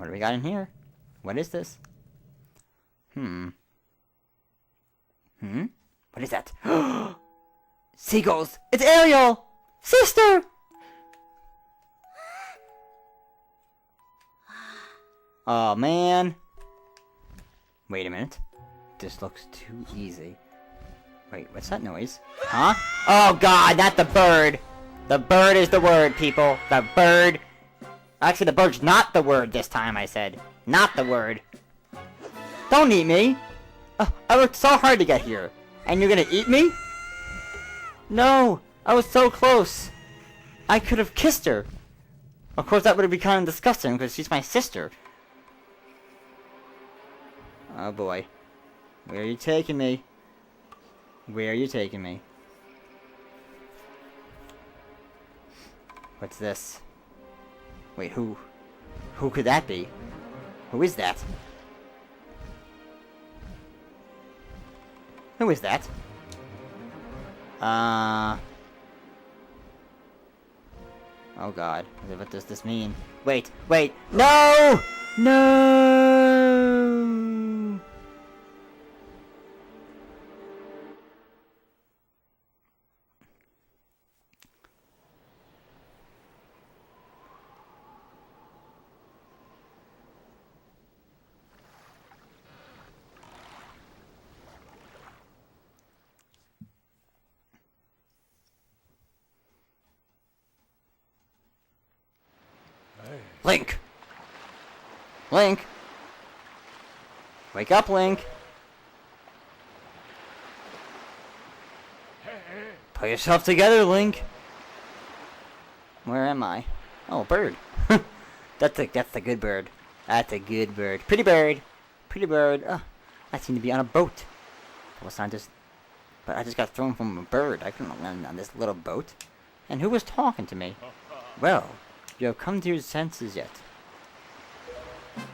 What do we got in here? What is this? What is that? Seagulls! It's Ariel! Sister! Oh, man. Wait a minute. This looks too easy. Wait, what's that noise? Huh? Oh, God, not the bird! The bird is the word, people. The bird. Actually, the bird's not the word this time, I said. Not the word. Don't eat me! I worked so hard to get here. And you're gonna eat me? No! I was so close! I could have kissed her! Of course, that would have been kind of disgusting, because she's my sister. Oh boy. Where are you taking me? Where are you taking me? What's this? Wait, who? Who could that be? Who is that? Who is that? Oh God. What does this mean? Wait! Wait! No! No! Link! Link! Wake up, Link! Pull yourself together, Link! Where am I? Oh, bird. That's the good bird. That's a good bird. Pretty bird! Pretty bird. Oh, I seem to be on a boat. Well, it's not just... But I just got thrown from a bird. I couldn't land on this little boat. And who was talking to me? Well... You have come to your senses yet.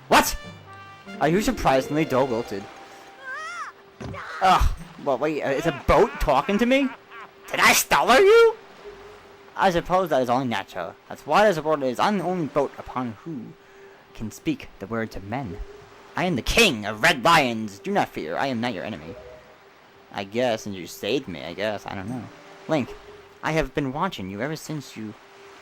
What? Are you surprisingly dull-wilted? Ugh. Well, wait, is a boat talking to me? Did I stutter you? I suppose that is only natural. As wide as the world is, I'm the only boat upon who can speak the words of men. I am the king of red lions. Do not fear, I am not your enemy. I guess, and you saved me, I guess. I don't know. Link, I have been watching you ever since you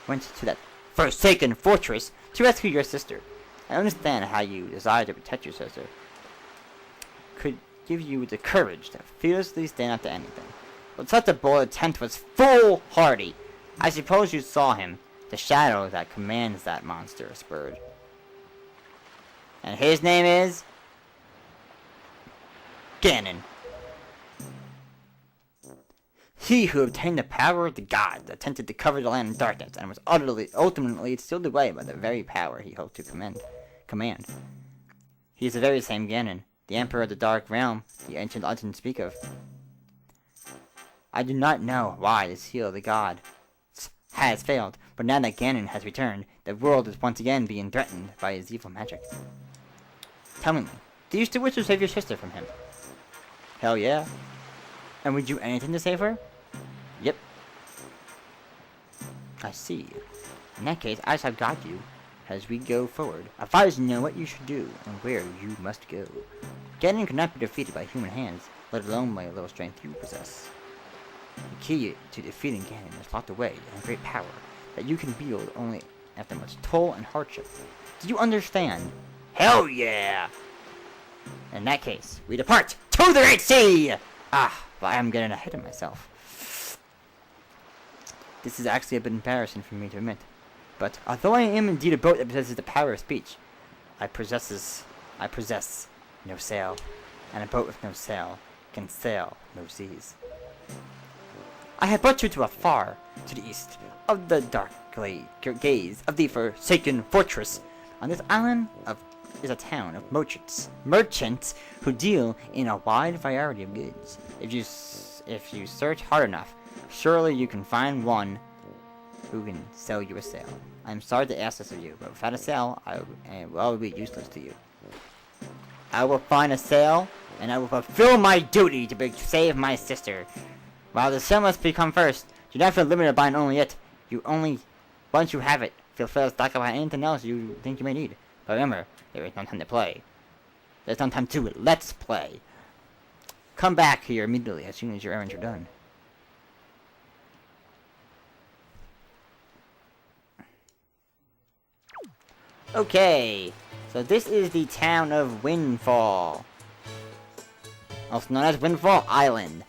went to that forsaken fortress to rescue your sister. I understand how you desire to protect your sister. Could give you the courage to fearlessly stand up to anything. But such a bold attempt was foolhardy. I suppose you saw him, the shadow that commands that monstrous bird. And his name is... Ganon. He who obtained the power of the gods attempted to cover the land in darkness, and was ultimately sealed away by the very power he hoped to command. He is the very same Ganon, the Emperor of the Dark Realm the ancient legends speak of. I do not know why the seal of the gods has failed, but now that Ganon has returned, the world is once again being threatened by his evil magic. Tell me, do you still wish to save your sister from him? Hell yeah. And would you do anything to save her? Yep. I see. In that case, I shall guide you as we go forward. Advise you know what you should do and where you must go. Ganon cannot be defeated by human hands, let alone by a little strength you possess. The key to defeating Ganon is locked away in a great power that you can wield only after much toil and hardship. Do you understand? Hell yeah! In that case, we depart to the Great Sea! Ah, but I am getting ahead of myself. This is actually a bit embarrassing for me to admit. But although I am indeed a boat that possesses the power of speech, I possess no sail, and a boat with no sail can sail no seas. I have brought you to the east of the dark gaze of the forsaken fortress. On this island is a town of merchants who deal in a wide variety of goods. If you search hard enough, surely you can find one who can sell you a sail. I'm sorry to ask this of you, but without a sail, I will be useless to you. I will find a sail, and I will fulfill my duty to save my sister. While the sail must become first, do not feel limited by only it. Once you have it, feel free to stock up on anything else you think you may need. But remember, there is no time to play. There's no time to let's play. Come back here immediately as soon as your errands are done. Okay, so this is the town of Windfall, also known as Windfall Island.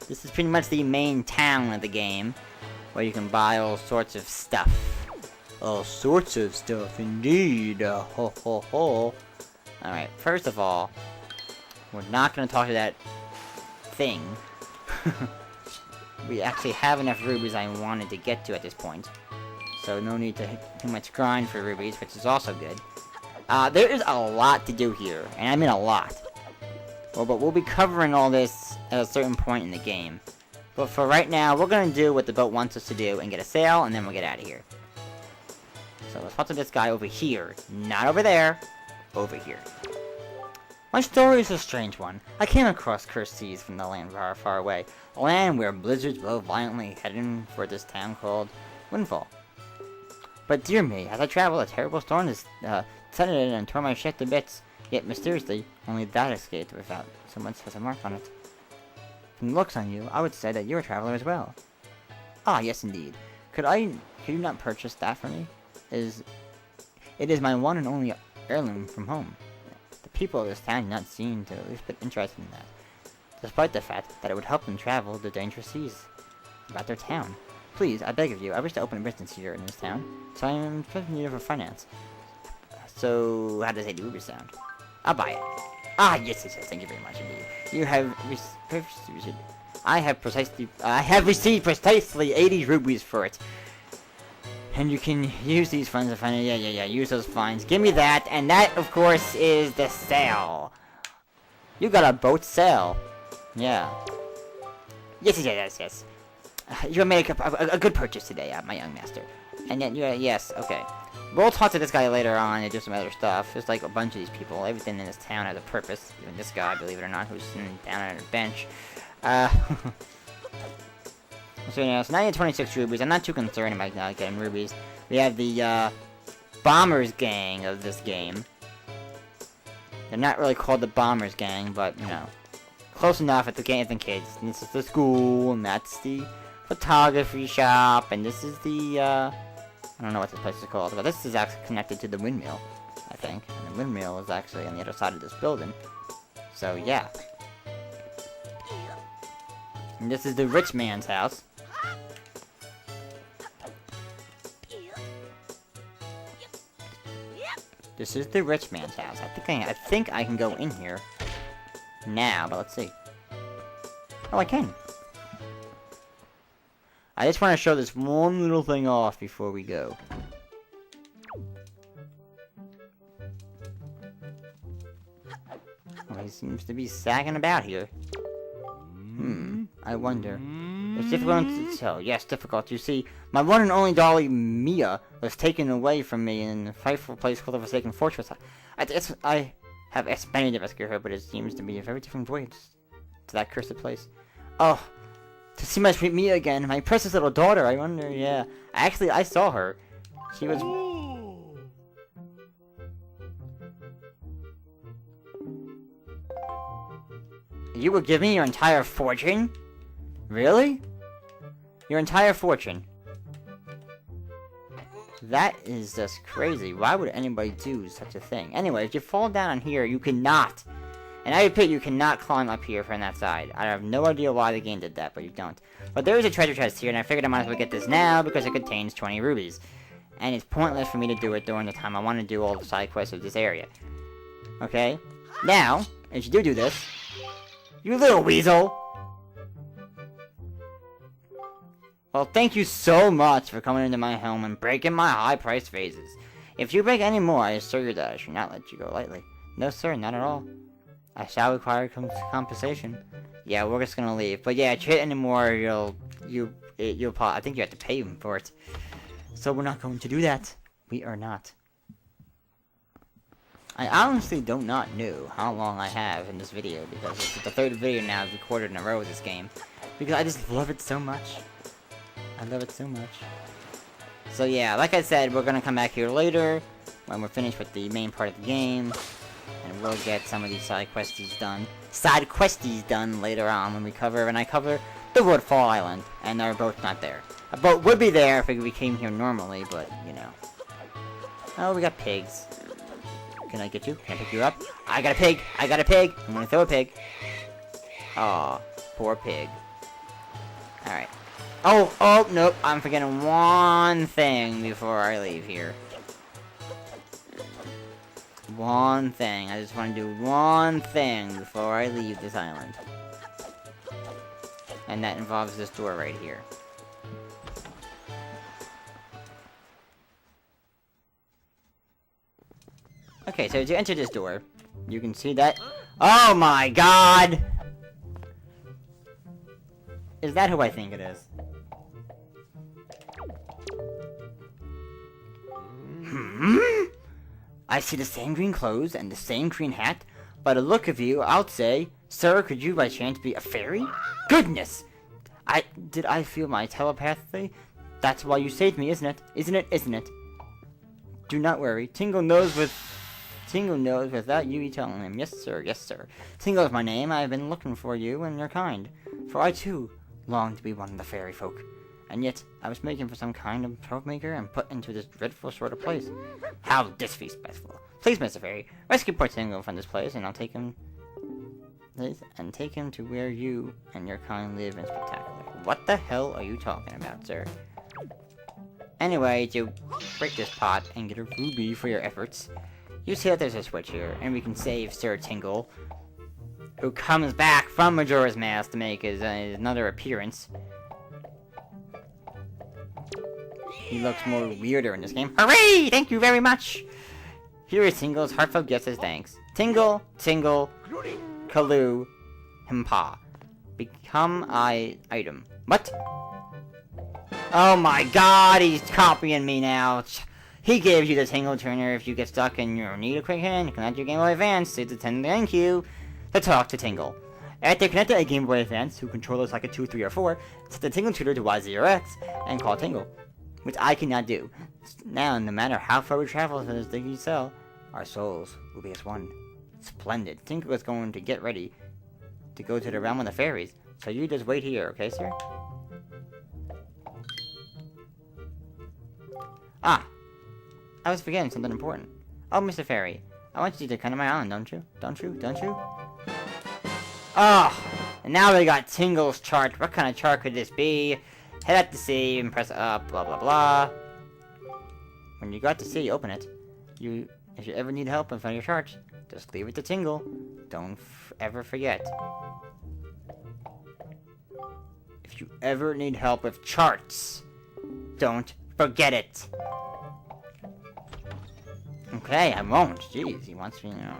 This is pretty much the main town of the game, where you can buy all sorts of stuff. All sorts of stuff, indeed. Ho ho ho. Alright, first of all, we're not going to talk to that thing. We actually have enough rubies I wanted to get to at this point. So no need to too much grind for rubies, which is also good. There is a lot to do here, and I mean a lot. Well, but we'll be covering all this at a certain point in the game. But for right now, we're going to do what the boat wants us to do and get a sail, and then we'll get out of here. So let's talk to this guy over here. Not over there. Over here. My story is a strange one. I came across cursed seas from the land far, far away. A land where blizzards blow violently, heading for this town called Windfall. But dear me, as I traveled, a terrible storm descended and tore my ship to bits. Yet mysteriously, only that escaped without so much as a mark on it. From the looks on you, I would say that you're a traveler as well. Ah, yes indeed. Could you not purchase that for me? It is my one and only heirloom from home. The people of this town do not seem to at least bit interested in that, despite the fact that it would help them travel the dangerous seas about their town. Please, I beg of you, I wish to open a business here in this town, so I am in need of a finance. So, how does 80 rupees sound? I'll buy it. Ah, yes, thank you very much indeed. You have I have received precisely 80 rupees for it. And you can use these funds to find it. Yeah, use those funds. Give me that, and that, of course, is the sale. You got a boat sale. Yeah. Yes. You made a good purchase today, my young master. And then, yes, okay. We'll talk to this guy later on and do some other stuff. There's like a bunch of these people. Everything in this town has a purpose. Even this guy, believe it or not, who's sitting down on a bench. So yeah, so now you have 26 rubies. I'm not too concerned about not getting rubies. We have the Bombers Gang of this game. They're not really called the Bombers Gang, but, you know, close enough at the game than kids. And this is the school, and that's the photography shop, and this is the, I don't know what this place is called, but this is actually connected to the windmill, I think. And the windmill is actually on the other side of this building. So, yeah. And this is the rich man's house. This is the rich man's house. I think I can go in here now, but let's see. Oh, I can. I just want to show this one little thing off before we go. Oh, he seems to be sagging about here. I wonder. It's difficult to tell. Yes, difficult. You see, my one and only dolly, Mia, was taken away from me in a frightful place called the Forsaken Fortress. I have asked many to rescue her, but it seems to be a very different voyage to that cursed place. Oh, to see my sweet Mia again, my precious little daughter, I wonder, yeah. Actually, I saw her. She was... You would give me your entire fortune? Really? Your entire fortune? That is just crazy. Why would anybody do such a thing? Anyway, if you fall down here, you cannot. And I repeat, you cannot climb up here from that side. I have no idea why the game did that, but you don't. But there is a treasure chest here, and I figured I might as well get this now because it contains 20 rubies. And it's pointless for me to do it during the time I want to do all the side quests of this area. Okay? Now, if you do this, you little weasel! Well, thank you so much for coming into my home and breaking my high-priced vases. If you break any more, I assure you that I shall not let you go lightly. No, sir, not at all. I shall require compensation. Yeah, we're just gonna leave. But yeah, if you hit any more, I think you have to pay him for it. So we're not going to do that. We are not. I honestly do not know how long I have in this video, because it's the third video now I've recorded in a row with this game. Because I just love it so much. I love it so much. So yeah, like I said, we're gonna come back here later when we're finished with the main part of the game. And we'll get some of these side questies done later on when I cover the Woodfall Island, and our boat's not there. A boat would be there if we came here normally, but, you know. Oh, we got pigs. Can I get you? Can I pick you up? I got a pig! I got a pig! I'm gonna throw a pig. Aw, poor pig. Alright. Oh, nope. I'm forgetting one thing before I leave here. One thing. I just want to do one thing before I leave this island. And that involves this door right here. Okay, so to enter this door, you can see that... Oh my god! Is that who I think it is? I see the same green clothes and the same green hat. By the look of you, I'll say, sir, could you by chance be a fairy? Goodness! Did I feel my telepathy? That's why you saved me, isn't it? Isn't it? Do not worry. Tingle knows without you telling him. Yes, sir. Tingle is my name. I have been looking for you and your kind. For I, too, long to be one of the fairy folk. And yet, I was making for some kind of troublemaker and put into this dreadful sort of place. How disrespectful. Please, Mr. Fairy, rescue poor Tingle from this place, and I'll take him... to where you and your kind live in spectacular. What the hell are you talking about, sir? Anyway, to break this pot and get a ruby for your efforts, you see that there's a switch here, and we can save Sir Tingle, who comes back from Majora's Mask to make his another appearance. He looks more weirder in this game. Hooray! Thank you very much! Here is Tingle's heartfelt gift as thanks. Tingle, Kalu, Himpa. Become item. What? Oh my god, he's copying me now. He gives you the Tingle Turner if you get stuck and you need a quick hand. Connect your Game Boy Advance to the thank you to talk to Tingle. After connecting a Game Boy Advance to controllers like a 2, 3, or 4, set the Tingle Tutor to Y0 or X and call Tingle, which I cannot do. Now, no matter how far we travel to this Diggy Cell, our souls will be as one. Splendid. Tingle is going to get ready to go to the realm of the fairies, so you just wait here, okay, sir? Ah! I was forgetting something important. Oh, Mr. Fairy, I want you to come to my island, don't you? Don't you? Oh! And now we got Tingle's chart. What kind of chart could this be? Head out to sea and press up, blah blah blah. When you got to sea, open it. If you ever need help in front of your charts, just leave it to Tingle. Don't ever forget. If you ever need help with charts, don't forget it. Okay, I won't. Jeez, he wants me, you know...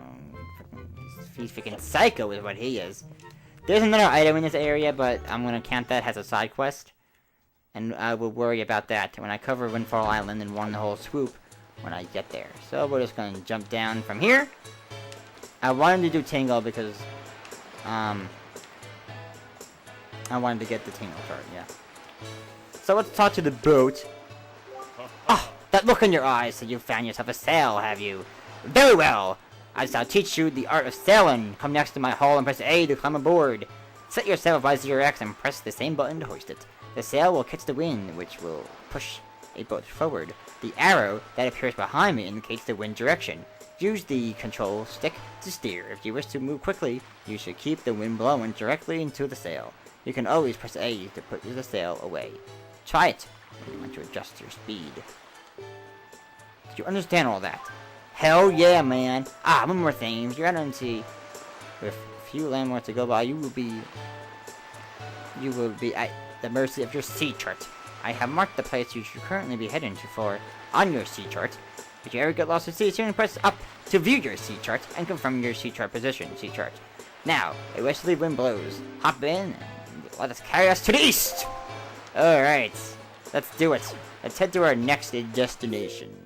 He's freaking psycho is what he is. There's another item in this area, but I'm gonna count that as a side quest. And I will worry about that when I cover Windfall Island in one whole swoop when I get there. So we're just gonna jump down from here. I wanted to do Tingle because, I wanted to get the Tingle card, yeah. So let's talk to the boat. Ah, that look in your eyes, so you found yourself a sail, have you? Very well! I shall teach you the art of sailing. Come next to my hull and press A to climb aboard. Set your sail by 0x and press the same button to hoist it. The sail will catch the wind, which will push a boat forward. The arrow that appears behind me indicates the wind direction. Use the control stick to steer. If you wish to move quickly, you should keep the wind blowing directly into the sail. You can always press A to put the sail away. Try it when you want to adjust your speed. Did you understand all that? Hell yeah, man. Ah, one more thing. If you're out on sea with few landmarks to go by, you will be at the mercy of your sea chart. I have marked the place you should currently be heading to for on your sea chart. If you ever get lost at sea, soon press up to view your sea chart and confirm your sea chart position. Sea chart. Now, a westerly wind blows. Hop in and let us carry us to the east. All right, let's do it. Let's head to our next destination,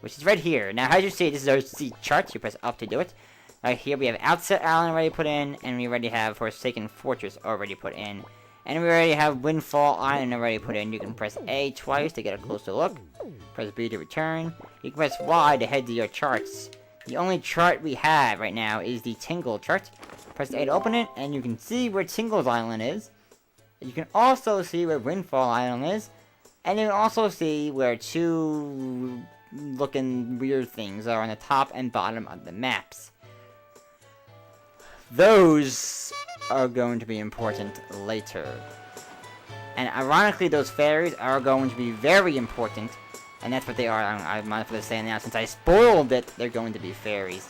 which is right here. Now, as you see, this is our sea chart. You press up to do it. Right here, we have Outset Island already put in, and we already have Forsaken Fortress already put in. And we already have Windfall Island already put in. You can press A twice to get a closer look. Press B to return. You can press Y to head to your charts. The only chart we have right now is the Tingle chart. Press A to open it, and you can see where Tingle's Island is. You can also see where Windfall Island is. And you can also see where two looking weird things are on the top and bottom of the maps. Those are going to be important later. And ironically, those fairies are going to be very important. And that's what they are. I'm not going to say now. Since I spoiled it, they're going to be fairies.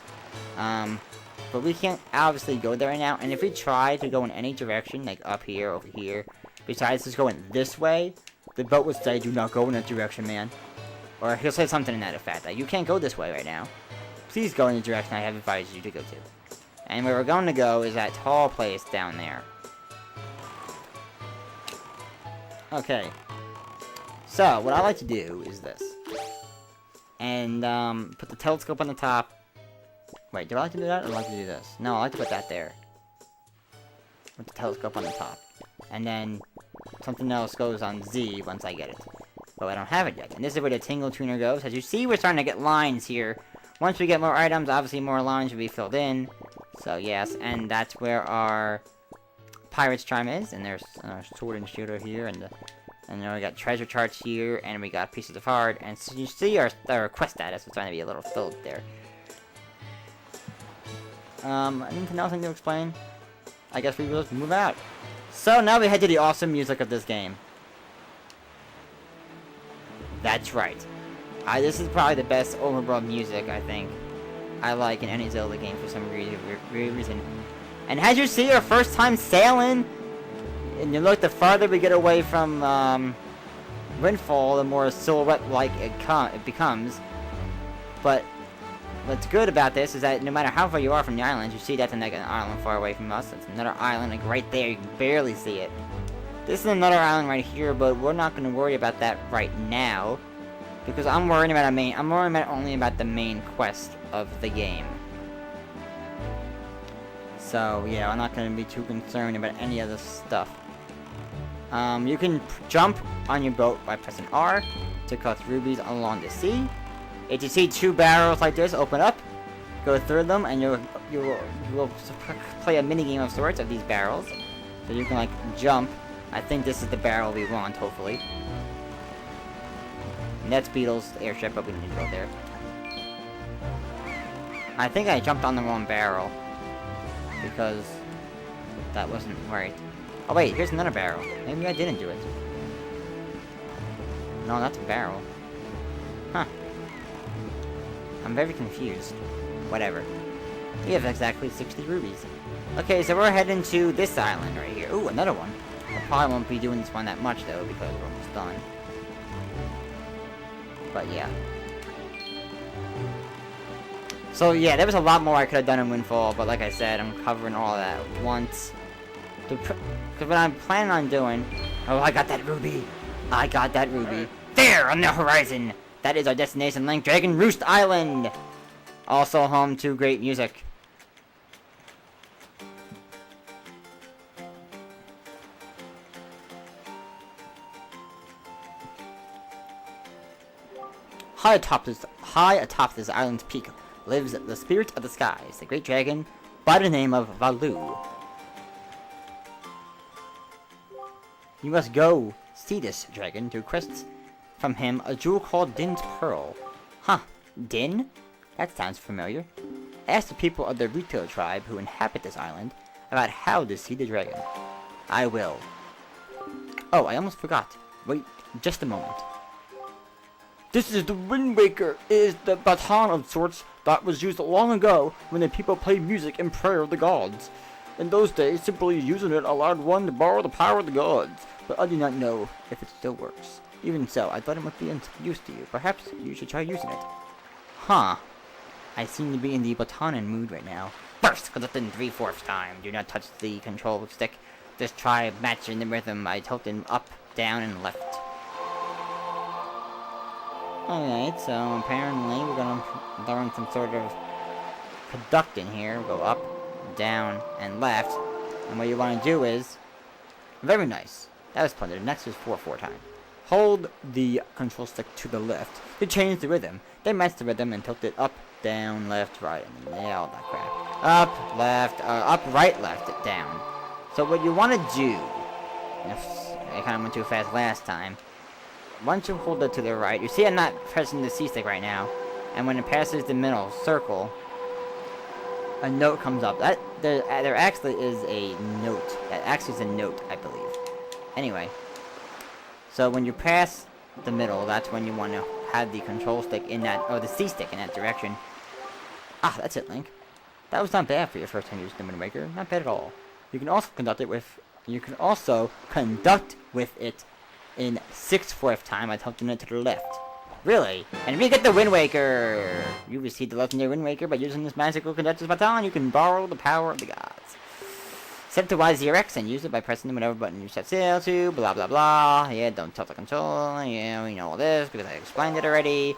But we can't obviously go there right now. And if we try to go in any direction, like up here, over here, besides just going this way, the boat would say, do not go in that direction, man. Or he'll say something in that effect. Like, you can't go this way right now. Please go in the direction I have advised you to go to. And where we're going to go is that tall place down there. Okay. So, what I like to do is this. And, put the telescope on the top. Wait, do I like to do that, or do I like to do this? No, I like to put that there. With the telescope on the top. And then, something else goes on Z once I get it. But I don't have it yet. And this is where the Tingle Tuner goes. As you see, we're starting to get lines here. Once we get more items, obviously more lines will be filled in. So, yes, and that's where our Pirate's Charm is. And there's Sword and Shield over here, and then we got treasure charts here, and we got pieces of heart. And so you see our quest status is trying to be a little filled there. Anything else I need to explain? I guess we will just move out. So now we head to the awesome music of this game. That's right. This is probably the best overworld music, I think, I like in any Zelda game for some reason. And as you see, our first time sailing, and you look, the farther we get away from Windfall, the more silhouette-like it becomes. But what's good about this is that no matter how far you are from the island, you see that's like an island far away from us. It's another island, like right there. You can barely see it. This is another island right here, but we're not going to worry about that right now, because I'm worrying about only about the main quest of the game. So yeah, I'm not going to be too concerned about any of this stuff. You can jump on your boat by pressing R to collect rubies along the sea. If you see two barrels like this open up, go through them, and you will play a mini game of sorts of these barrels. So you can like jump. I think this is the barrel we want, hopefully. And that's Beetle's airship, but we don't need to go there. I think I jumped on the wrong barrel, because that wasn't right. Oh wait, here's another barrel. Maybe I didn't do it. No, that's a barrel. Huh. I'm very confused. Whatever. We have exactly 60 rubies. Okay, so we're heading to this island right here. Ooh, another one. I probably won't be doing this one that much, though, because we're almost done. But, yeah. So, yeah, there was a lot more I could have done in Windfall, but like I said, I'm covering all of that at once. Because what I'm planning on doing... Oh, I got that ruby! I got that ruby! There, on the horizon! That is our destination, Link Dragon Roost Island! Also home to great music. High atop this island's peak lives the spirit of the skies, the great dragon by the name of Valu. You must go see this dragon to request from him a jewel called Din's Pearl. Huh, Din? That sounds familiar. Ask the people of the Rito tribe who inhabit this island about how to see the dragon. I will. Oh, I almost forgot. Wait just a moment. This is the Wind Waker. It is the baton of sorts that was used long ago when the people played music in prayer of the gods. In those days, simply using it allowed one to borrow the power of the gods, but I do not know if it still works. Even so, I thought it might be of use to you. Perhaps you should try using it. Huh. I seem to be in the batonin mood right now. First, click in 3/4 time. Do not touch the control stick. Just try matching the rhythm by tilting up, down, and left. Alright, so apparently we're gonna learn some sort of conducting here. Go up, down, and left. And what you want to do is Very nice. That was splendid. Next is 4-4 time. Hold the control stick to the left to change the rhythm. Then match the rhythm and tilt it up, down, left, right, and nail that crap. Up, left, up, right, left, down. So what you want to do, if I kind of went too fast last time, once you hold it to the right, you see I'm not pressing the C stick right now, and when it passes the middle circle, a note comes up. There actually is a note. That actually is a note, I believe. Anyway, so when you pass the middle, that's when you want to have the control stick in that, or the C stick in that direction. Ah, that's it, Link. That was not bad for your first time using the Wind Waker. Not bad at all. You can also conduct it with it in 6/4 time by tilting it to the left. Really? And if you get the Wind Waker, you receive the legendary Wind Waker by using this magical conductor's baton. You can borrow the power of the gods. Set to Y0X and use it by pressing whatever button you set sail to. Blah blah blah. Yeah, don't tilt the control. Yeah, we know all this because I explained it already.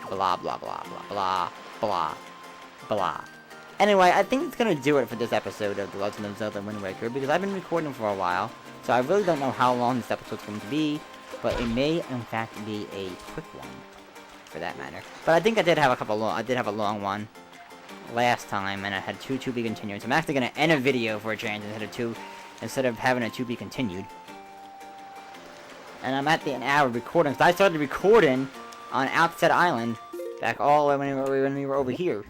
Blah blah blah blah blah blah blah. Anyway, I think it's gonna do it for this episode of The Legend of Zelda Wind Waker because I've been recording for a while, so I really don't know how long this episode's going to be, but it may in fact be a quick one, for that matter. But I think I did have a long one last time, and I had two to be continued. So I'm actually gonna end a video for a change instead of having a to be continued. And I'm at an hour recording. So I started recording on Outset Island back all the way when we were over here.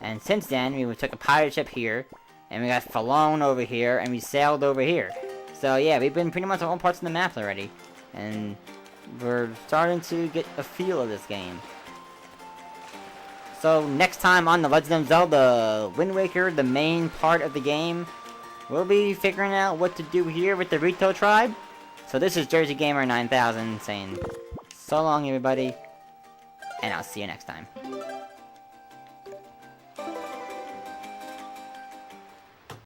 And since then, we took a pirate ship here, and we got flown over here, and we sailed over here. So yeah, we've been pretty much on all parts of the map already. And we're starting to get a feel of this game. So next time on The Legend of Zelda Wind Waker, the main part of the game, we'll be figuring out what to do here with the Rito tribe. So this is Jersey Gamer 9000 saying so long everybody, and I'll see you next time.